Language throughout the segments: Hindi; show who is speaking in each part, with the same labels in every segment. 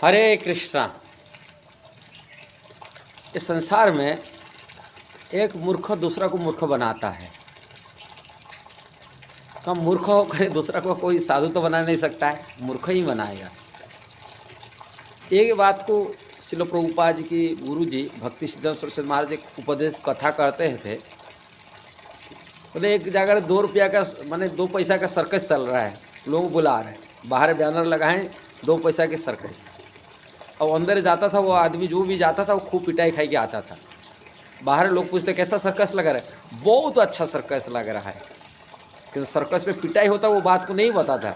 Speaker 1: हरे कृष्णा। इस संसार में एक मूर्ख दूसरा को मूर्ख बनाता है। कम मूर्ख होकर दूसरा को कोई साधु तो बना नहीं सकता है, मूर्ख ही बनाएगा। एक बात को श्रील प्रभुपाद जी की गुरु जी भक्ति सिद्धांत सरस्वती महाराज एक उपदेश कथा करते थे। बोले एक जगह 2 रुपया का माने 2 पैसा का सर्कस चल रहा है, लोग बुला रहे हैं, बाहर बैनर लगाएं 2 पैसा के सर्कस। और अंदर जाता था वो आदमी, जो भी जाता था वो खूब पिटाई खाई के आता था। बाहर लोग पूछते कैसा सर्कस लगा रहा है, बहुत अच्छा सर्कस लग रहा है। क्योंकि सर्कस में पिटाई होता वो बात को नहीं बताता।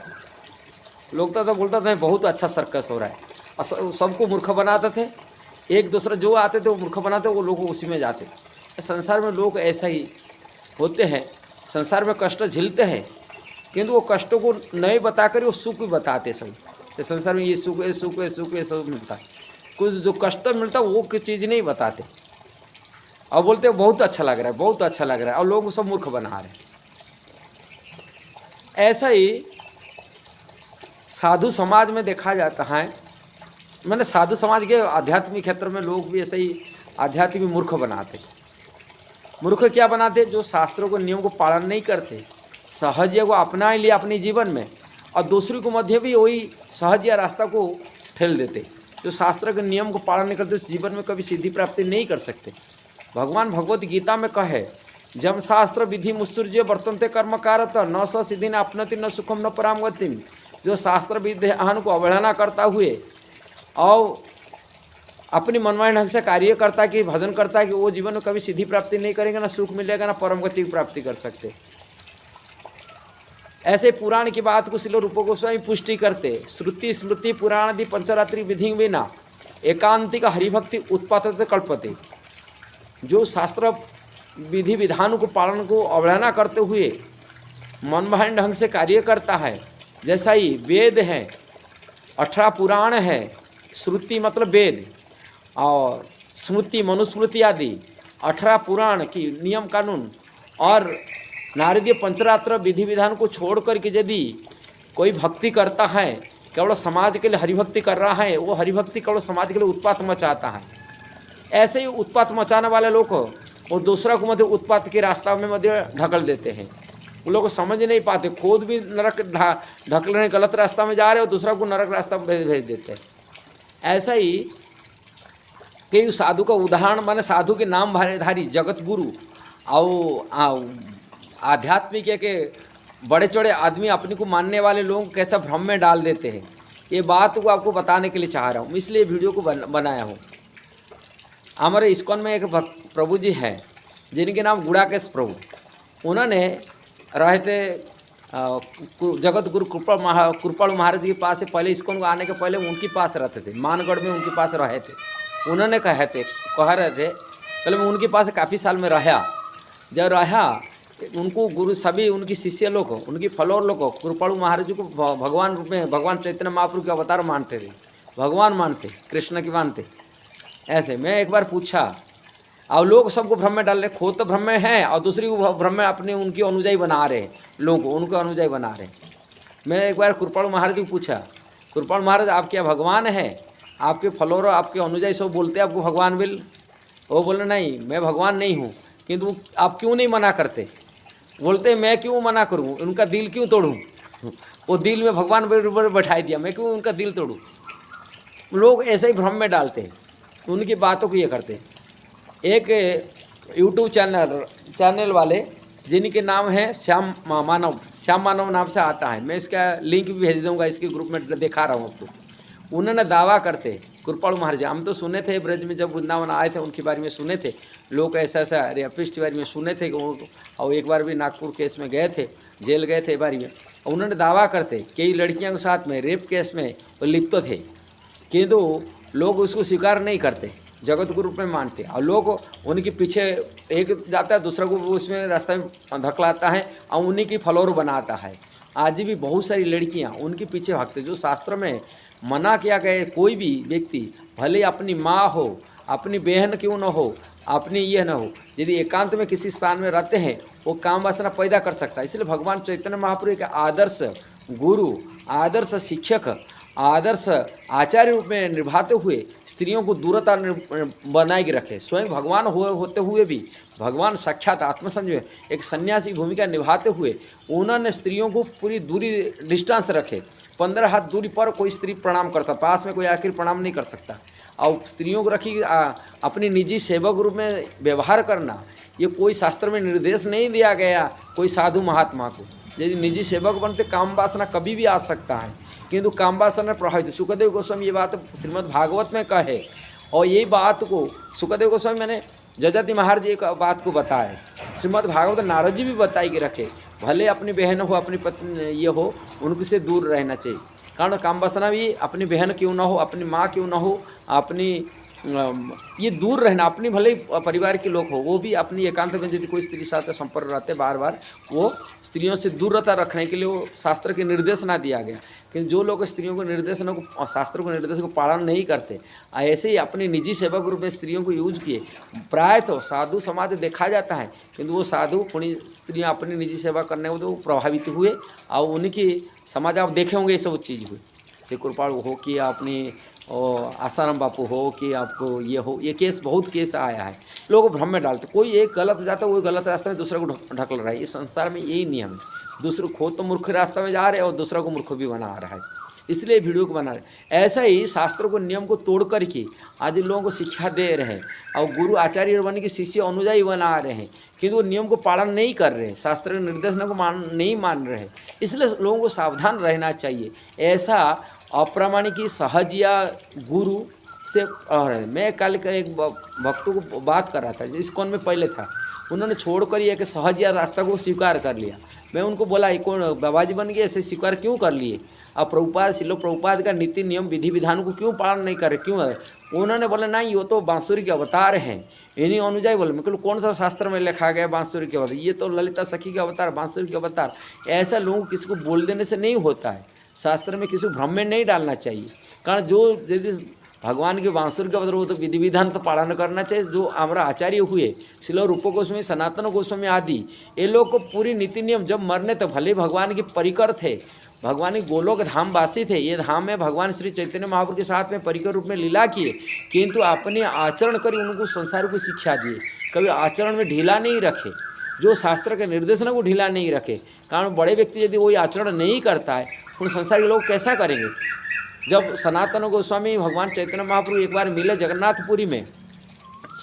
Speaker 1: लोग तो बोलता था बहुत अच्छा सर्कस हो रहा है, और सबको मूर्ख बनाते थे। एक दूसरे जो आते थे वो मूर्ख बनाते, वो लोग उसी में जाते। संसार में लोग ऐसा ही होते हैं, संसार में कष्ट झेलते हैं, किंतु वो कष्टों को नहीं बताकर वो सुख भी बताते सब। तो संसार में ये सुख है, सुख है, सुख है, सब मिलता है। कुछ जो कष्ट मिलता है वो कोई चीज़ नहीं बताते, और बोलते बहुत अच्छा लग रहा है, बहुत अच्छा लग रहा है, और लोग सब मूर्ख बना रहे हैं। ऐसा ही साधु समाज में देखा जाता है। मैंने साधु समाज के आध्यात्मिक क्षेत्र में लोग भी ऐसे ही आध्यात्मिक मूर्ख बनाते। मूर्ख क्या बनाते? जो शास्त्रों को नियम को पालन नहीं करते, सहज को अपना ही लिया अपने जीवन में, और दूसरी को मध्य भी वही सहज रास्ता को ठेल देते। जो शास्त्र के नियम को पालन नहीं करते उस जीवन में कभी सिद्धि प्राप्ति नहीं कर सकते। भगवान भगवत गीता में कहे, जम शास्त्र विधि मुत्सृज्य वर्तन्ते कर्म कारत न स सिद्धि न अपनति न सुखम न पराम गतिम। जो शास्त्र विधान को अवहेलना करता हुए और अपनी मनमानी ढंग से कार्य करता कि भजन करता है कि वो जीवन में कभी सिद्धि प्राप्ति नहीं करेंगे, ना सुख मिलेगा, ना परम गति की प्राप्ति कर सकते। ऐसे पुराण की बात को श्रील रूप गोस्वामी पुष्टि करते। श्रुति स्मृति पुराण आदि पंचरात्रि विधि बिना एकांतिक हरिभक्ति उत्पादते कल्पते। जो शास्त्र विधि विधान को पालन को अवहेलना करते हुए मनमानी ढंग से कार्य करता है, जैसा ही वेद हैं, 18 पुराण है, श्रुति मतलब वेद, और स्मृति मनुस्मृति आदि 18 पुराण की नियम कानून और नारदीय पंचरात्र विधि विधान को छोड़ करके यदि कोई भक्ति करता है, केवल समाज के लिए हरिभक्ति कर रहा है, वो हरिभक्ति केवल समाज के लिए उत्पात मचाता है। ऐसे ही उत्पात मचाने वाले लोग वो दूसरा को मध्य उत्पात के रास्ता में मध्य ढकल देते हैं। वो लोग समझ नहीं पाते, खुद भी नरक ढकलने गलत रास्ता में जा रहे हो, दूसरा को नरक रास्ता में भेज देते हैं। ऐसा ही कई साधु का उदाहरण, माने साधु के नाम धारी जगत गुरु और आध्यात्मिक के बड़े चौड़े आदमी अपने को मानने वाले लोग कैसा भ्रम में डाल देते हैं, ये बात को आपको बताने के लिए चाह रहा हूँ, इसलिए वीडियो को बनाया हूँ। हमारे इस्कॉन में एक प्रभु जी हैं जिनके नाम गुड़ाकेश प्रभु। उन्होंने रहे थे जगत गुरु कृपालु महाराज के पास से पहले, इस्कॉन को आने के पहले उनके पास रहते थे, मानगढ़ में उनके पास रहे थे। उन्होंने कह रहे थे पहले मैं उनके पास काफ़ी साल में रहा। जब रहा उनको गुरु सभी उनकी शिष्य लोग, उनकी फलोर लोग कृपालु महाराज जी को भगवान रूप में, भगवान चैतन्य महाप्रभु के अवतार मानते थे, भगवान मानते, कृष्ण की मानते। ऐसे मैं एक बार पूछा, और लोग सबको भ्रम में डाल रहे, खुद तो भ्रम में हैं और दूसरी को भ्रम में अपने उनकी अनुयायी बना रहे हैं, लोगों को उनको अनुयायी बना रहे हैं। मैं एक बार कृपालु महाराज जी को पूछा, कृपालु महाराज आप क्या भगवान हैं? आपके फॉलोअर आपके अनुयायी सब बोलते हैं आपको भगवान बिल। वो बोले नहीं मैं भगवान नहीं हूँ, किंतु आप क्यों नहीं मना करते? बोलते मैं क्यों मना करूँ, उनका दिल क्यों तोड़ूँ? वो दिल में भगवान बैठा दिया, मैं क्यों उनका दिल तोड़ूँ? लोग ऐसे ही भ्रम में डालते हैं, उनकी बातों को ये करते हैं। एक यूट्यूब चैनल वाले जिनके नाम है श्याम मानव नाम से आता है, मैं इसका लिंक भी भेज दूंगा, इसके ग्रुप में दिखा रहा हूँ आपको। उन्होंने दावा करते कृपालु महाराज, हम तो सुने थे ब्रज में जब वृंदावन आए थे उनके बारे में सुने थे, लोग ऐसा रेपिस्ट के बारे में सुने थे कि और एक बार भी नागपुर केस में गए थे, जेल गए थे बारे में। उन्होंने दावा करते कई लड़कियों के साथ में रेप केस में वो लिप्त थे, किंतु लोग उसको स्वीकार नहीं करते, जगत गुरु में मानते, और लोग उनके पीछे एक जाता है, दूसरा को उसमें रास्ते में धकलाता है और उन्हीं की फॉलोअर बनाता है। आज भी बहुत सारी लड़कियां उनके पीछे भागते। जो शास्त्र में मना किया गया, कोई भी व्यक्ति भले अपनी माँ हो, अपनी बहन क्यों न हो, अपनी ये न हो, यदि एकांत में किसी स्थान में रहते हैं वो काम वासना पैदा कर सकता है। इसलिए भगवान चैतन्य महाप्रभु के आदर्श गुरु, आदर्श शिक्षक आदर्श आचार्य रूप में निभाते हुए स्त्रियों को दूरता बनाए के रखे। स्वयं भगवान होते हुए भी, भगवान साक्षात आत्मसंजय एक सन्यासी भूमिका निभाते हुए उन्होंने स्त्रियों को पूरी दूरी डिस्टेंस रखे। 15 हाथ दूरी पर कोई स्त्री प्रणाम करता, पास में कोई आखिर प्रणाम नहीं कर सकता। और स्त्रियों को रखी अपनी निजी सेवक रूप में व्यवहार करना, ये कोई शास्त्र में निर्देश नहीं दिया गया कोई साधु महात्मा को। यदि निजी सेवक बनते काम वासना कभी भी आ सकता है, किंतु काम वासना प्रभावित। सुखदेव गोस्वामी ये बात श्रीमद् भागवत में कहे, और यही बात को सुखदेव गोस्वामी मैंने जजाति महाराज जी का बात को बताया। श्रीमद् भागवत नारद जी भी बताई के रखे, भले अपनी बहन हो, अपनी पत्नी ये हो, उनसे से दूर रहना चाहिए। कारण काम वासना भी अपनी बहन क्यों ना हो, अपनी माँ क्यों ना हो, अपनी ये दूर रहना, अपनी भले ही परिवार के लोग हो, वो भी अपनी एकांत में यदि कोई स्त्री साथ संपर्क रहते बार बार, वो स्त्रियों से दूरता रखने के लिए वो शास्त्र के निर्देश ना दिया गया। लेकिन जो लोग स्त्रियों को निर्देशनों को, शास्त्रों को निर्देश को पालन नहीं करते, ऐसे ही अपनी निजी सेवक रूप में स्त्रियों को यूज किए, प्राय तो साधु समाज देखा जाता है, किंतु वो साधु पुण्य स्त्रियाँ अपनी निजी सेवा करने को तो प्रभावित हुए, और उनकी समाज आप देखे होंगे ये सब चीज़ हुई। श्री कृपाणु हो कि अपनी और आसाराम बापू हो कि आपको ये हो, ये केस बहुत केस आया है। लोग भ्रम में डालते, कोई एक गलत जाता है, वो गलत रास्ते में दूसरे को ढकल रहा है। इस संसार में यही नियम है, दूसरे खुद तो मूर्ख रास्ते में जा रहे हैं और दूसरा को मूर्ख भी बना रहा है, इसलिए वीडियो को बना रहे। ऐसा ही शास्त्रों को नियम को तोड़ करके आज लोगों को शिक्षा दे रहे हैं, और गुरु आचार्य बन के शिष्य अनुयायी बना रहे हैं, किंतु वो नियम को पालन नहीं कर रहे, शास्त्र के निर्देशों को नहीं मान रहे। इसलिए लोगों को सावधान रहना चाहिए। ऐसा अप्रामाणिक सहज या गुरु से मैं कल का एक भक्तों को बात कर रहा था, जिस कौन में पहले था, उन्होंने छोड़कर ये कि सहज या रास्ता को स्वीकार कर लिया। मैं उनको बोला ये कौन बाबाजी बन गए, ऐसे स्वीकार क्यों कर लिए? अब प्रभुपाद शिलो प्रभुपाद का नीति नियम विधि विधान को क्यों पालन नहीं करे, क्यों? उन्होंने बोला नहीं, वो तो बांसुरी के अवतार हैं, इन्हीं अनुजाई बोले। मैं कौन सा शास्त्र में लिखा गया बांसुरी के अवतार? ये तो ललिता सखी के अवतार, बांसुरी के अवतार। ऐसा लोगों को किसी को बोल देने से नहीं होता है। शास्त्र में किसी को भ्रम में नहीं डालना चाहिए, कारण जो यदि भगवान के बांसुरी के अवतार हो तो विधि विधान तो पालन करना चाहिए। जो हमारा आचार्य हुए श्रील रूप गोस्वामी, सनातन गोस्वामी आदि, ये लोग को पूरी नीति नियम, जब मरने तो भले भगवान के परिकर थे, भगवान के गोलोक धाम वासी थे, ये धाम में भगवान श्री चैतन्य महाप्रभु के साथ में परिकर रूप में लीला किए, किंतु अपने आचरण कर उनको संसार को शिक्षा दिए। कभी आचरण में ढीला नहीं रखे, जो शास्त्र के निर्देशों को ढीला नहीं रखे। कारण बड़े व्यक्ति यदि वही आचरण नहीं करता है, उन संसार के लोग कैसा करेंगे? जब सनातन गोस्वामी भगवान चैतन्य महाप्रभु एक बार मिले जगन्नाथपुरी में,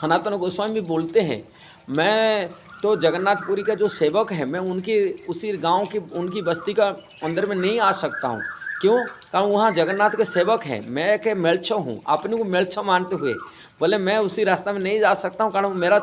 Speaker 1: सनातन गोस्वामी बोलते हैं, मैं तो जगन्नाथपुरी का जो सेवक है, मैं उनकी उसी गांव की उनकी बस्ती का अंदर में नहीं आ सकता हूं। क्यों? कारण वहाँ जगन्नाथ के सेवक हैं, मैं के मेलछो हूँ, अपने को मेलछो मानते हुए बोले मैं उसी रास्ता में नहीं जा सकता हूँ, कारण मेरा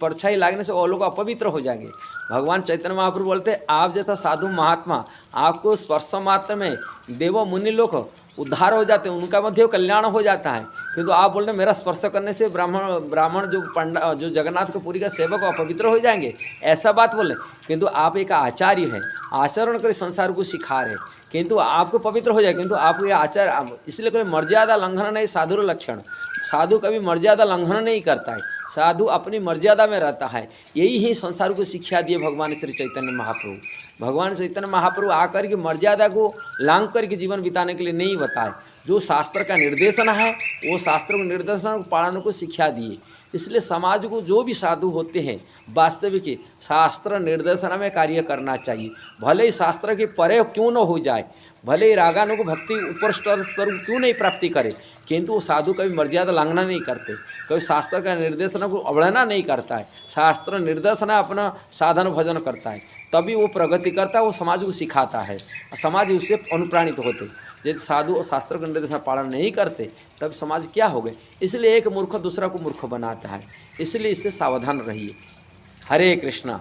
Speaker 1: परछाई लागने से वो लोग अपवित्र हो जाएंगे। भगवान चैतन्य महाप्रभु बोलते आप जैसा साधु महात्मा, आपको स्पर्श मात्र में देव मुनि लोग उद्धार हो जाते हैं, उनका मध्य कल्याण हो जाता है, किंतु आप बोल रहे मेरा स्पर्श करने से ब्राह्मण जो पंडा जो जगन्नाथ के पुरी का सेवक अपवित्र हो जाएंगे, ऐसा बात बोले। किंतु आप एक आचार्य हैं, आचरण कर संसार को सिखा रहे, किंतु आपको पवित्र हो जाए, किंतु आप ये आचार, इसलिए कोई मर्यादा लंघन नहीं साधु लक्षण। साधु कभी मर्यादा लंघन नहीं करता है, साधु अपनी मर्यादा में रहता है। यही ही संसार को शिक्षा दिए भगवान श्री चैतन्य महाप्रभु। भगवान चैतन्य महाप्रभु आकर के मर्यादा को लांघ करके जीवन बिताने के लिए नहीं बताए। जो शास्त्र का निर्देशन है वो शास्त्र को निर्देशन पालन को शिक्षा दिए। इसलिए समाज को जो भी साधु होते हैं वास्तविक शास्त्र निर्देशन में कार्य करना चाहिए। भले ही शास्त्र के परे क्यों न हो जाए, भले ही रागानु को भक्ति ऊपर स्तर क्यों नहीं प्राप्ति करे, किंतु वो साधु कभी मर्यादा लांघना नहीं करते, कभी शास्त्र का निर्देशन को अवहेलना नहीं करता है। शास्त्र निर्देशन अपना साधन भजन करता है, तभी वो प्रगति करता है, वो समाज को सिखाता है, समाज उससे अनुप्राणित होते। यदि साधु शास्त्र का निर्देशन पालन नहीं करते तब समाज क्या हो गए। इसलिए एक मूर्ख दूसरा को मूर्ख बनाता है, इसलिए इससे सावधान रहिए। हरे कृष्णा।